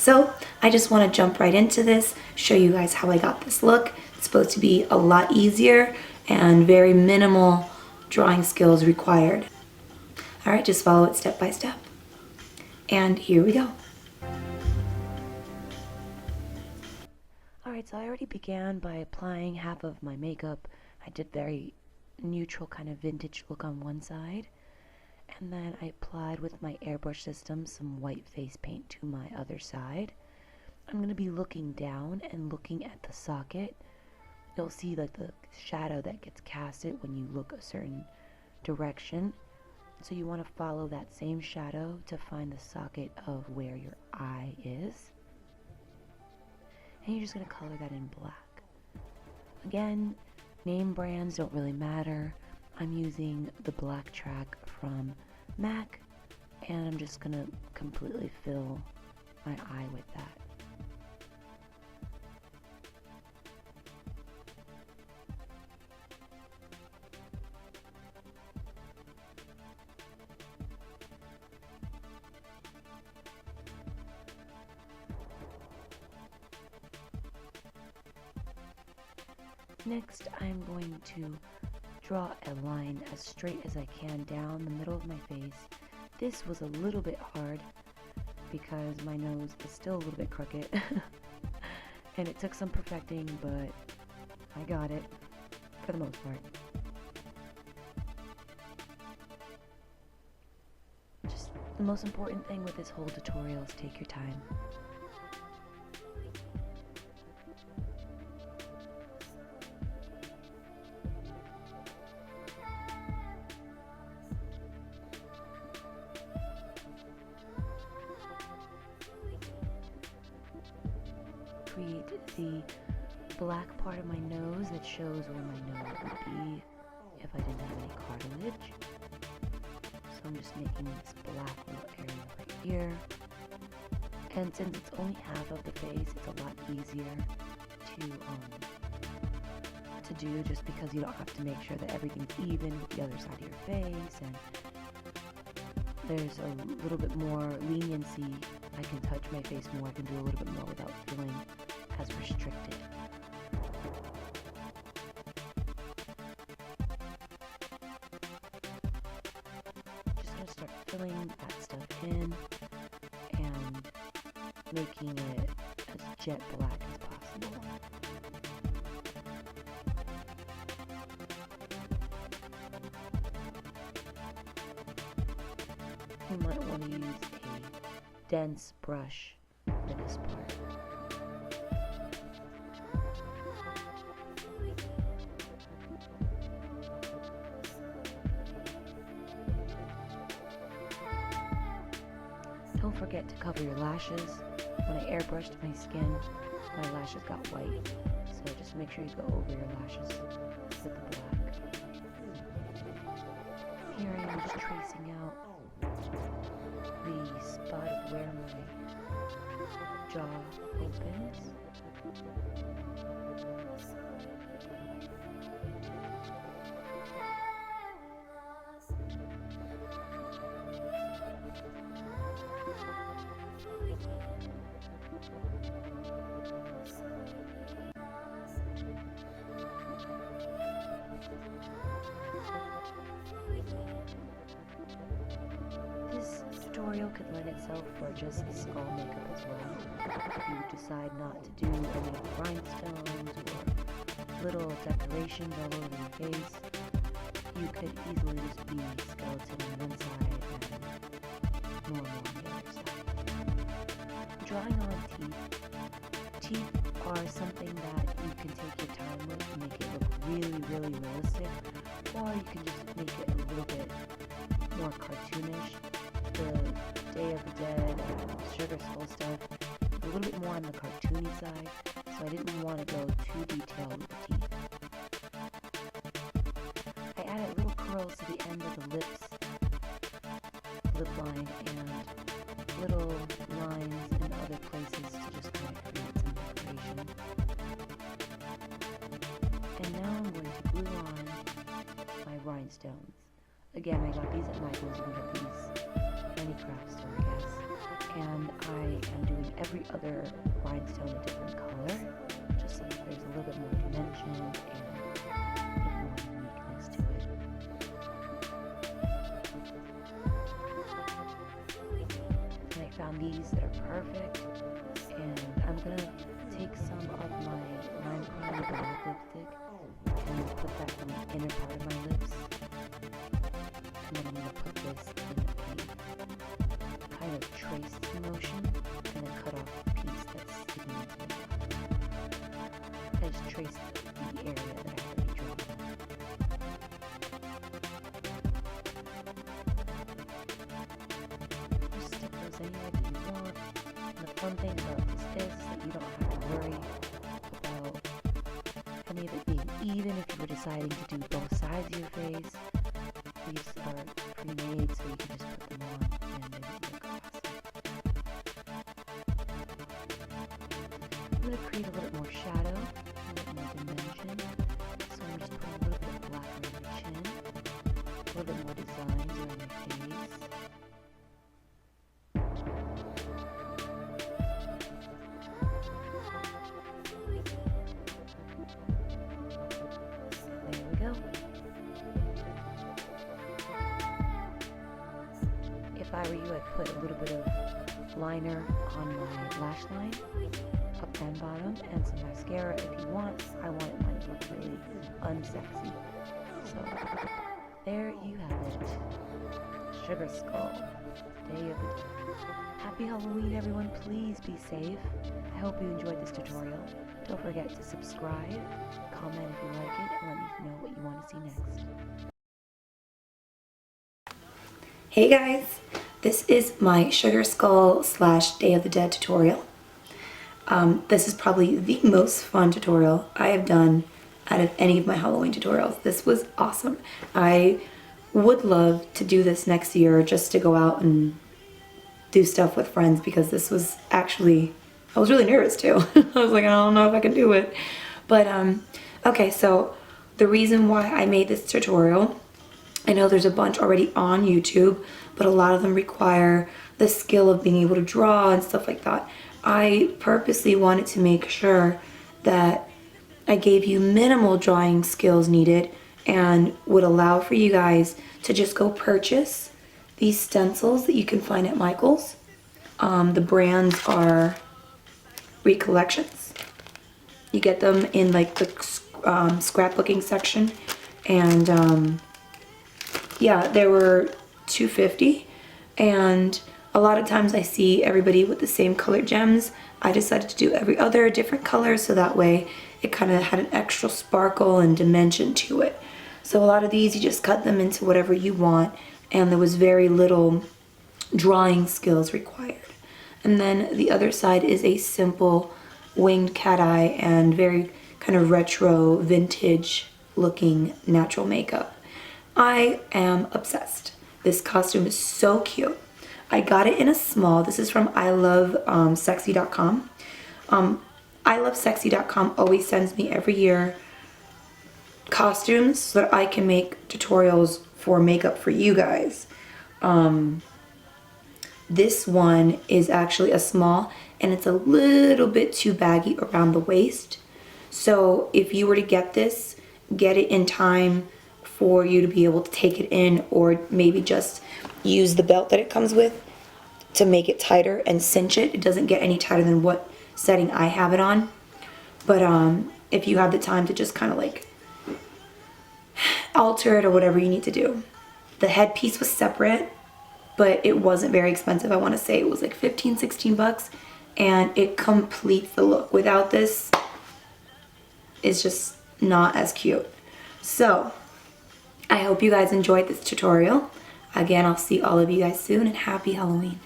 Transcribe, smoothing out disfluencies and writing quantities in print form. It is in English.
So I just want to jump right into this, show you guys how I got this look. It's supposed to be a lot easier and very minimal drawing skills required. All right, just follow it step by step. And here we go. Alright, so I already began by applying half of my makeup. I did very neutral kind of vintage look on one side. And then I applied with my airbrush system some white face paint to my other side. I'm going to be looking down and looking at the socket. You'll see like the shadow that gets casted when you look a certain direction. So you want to follow that same shadow to find the socket of where your eye is. And you're just going to color that in black. Again, name brands don't really matter. I'm using the black track from MAC, and I'm just going to completely fill my eye with that. Next, I'm going to draw a line as straight as I can down the middle of my face. This was a little bit hard because my nose is still a little bit crooked and it took some perfecting, but I got it for the most part. Just the most important thing with this whole tutorial is take your time. Create the black part of my nose that shows where my nose would be if I didn't have any cartilage. So I'm just making this black little area right here. And since it's only half of the face, it's a lot easier to do, just because you don't have to make sure that everything's even with the other side of your face, and there's a little bit more leniency. I can touch my face more, I can do a little bit more without feeling as restricted. Just gonna start filling that stuff in and making it as jet black as possible. You might want to use a dense brush for this part. Don't forget to cover your lashes. When I airbrushed my skin, my lashes got white, so just make sure you go over your lashes with the black. Here I am just tracing out the spot of where my jaw opens. This tutorial could lend itself for just skull makeup as well. If you decide not to do any rhinestones or little decorations all over your face, you could easily just be skeleton on one side and normal on the other side. Drawing on teeth are something that you can take your time with and make it look really, really realistic, or you can just make it a little bit more cartoonish. The Day of the Dead and Sugar Skull stuff, a little bit more on the cartoony side, so I didn't want to go too detailed with the teeth. I added little curls to the end of the lips, lip line, and little lines in other places to just kind of create some decoration. And now I'm going to glue on my rhinestones. Again, I got these at Michael's. You can get these any craft store, I guess. and I am doing every other rhinestone a different color, just so that there's a little bit more dimension and more uniqueness to it. And I found these that are perfect, and I'm gonna take some of my Lime Crime with a lip lipstick and put that on the inner part of my lips, and then I'm gonna put this in a kind of trace motion, and then cut off the piece that's sticking into the top. I just traced the area that I already drawn. Just stick those anywhere that you want. And the fun thing about this is that you don't have to worry about any of it being even if you were deciding to do both sides of your face. These are pre-made, so you can just put them on and they look awesome. I'm going to create a little bit more shadow, a little more dimension, so I'm just putting a little bit of black around my chin, a little bit more designs around my face. There we go. If I were you, I'd put a little bit of liner on my lash line, up and bottom, and some mascara if you want. I want mine to look really unsexy. So, there you have it. Sugar Skull, Day of the Dead. Happy Halloween, everyone. Please be safe. I hope you enjoyed this tutorial. Don't forget to subscribe, comment if you like it, and let me know what you want to see next. Hey guys, this is my Sugar Skull / Day of the Dead tutorial. This is probably the most fun tutorial I have done out of any of my Halloween tutorials. This was awesome. I would love to do this next year just to go out and do stuff with friends, because this was actually, I was really nervous too. I was like, I don't know if I can do it. But okay, so the reason why I made this tutorial, I know there's a bunch already on YouTube, but a lot of them require the skill of being able to draw and stuff like that. I purposely wanted to make sure that I gave you minimal drawing skills needed and would allow for you guys to just go purchase these stencils that you can find at Michael's. The brands are Recollections. You get them in like the scrapbooking section, and yeah, they were $2.50, and a lot of times I see everybody with the same colored gems. I decided to do every other different color, so that way it kind of had an extra sparkle and dimension to it. So a lot of these, you just cut them into whatever you want, and there was very little drawing skills required. And then the other side is a simple winged cat eye and very kind of retro, vintage looking natural makeup. I am obsessed. This costume is so cute. I got it in a small. This is from ilovesexy.com. ilovesexy.com always sends me every year costumes so that I can make tutorials for makeup for you guys. This one is actually a small, and it's a little bit too baggy around the waist. So if you were to get this, get it in time for you to be able to take it in, or maybe just use the belt that it comes with to make it tighter and cinch it. It doesn't get any tighter than what setting I have it on. But if you have the time to just kind of like alter it or whatever you need to do. The headpiece was separate, but it wasn't very expensive. I want to say it was like 15, 16 bucks, and it completes the look. Without this, it's just not as cute. So I hope you guys enjoyed this tutorial. Again, I'll see all of you guys soon, and happy Halloween.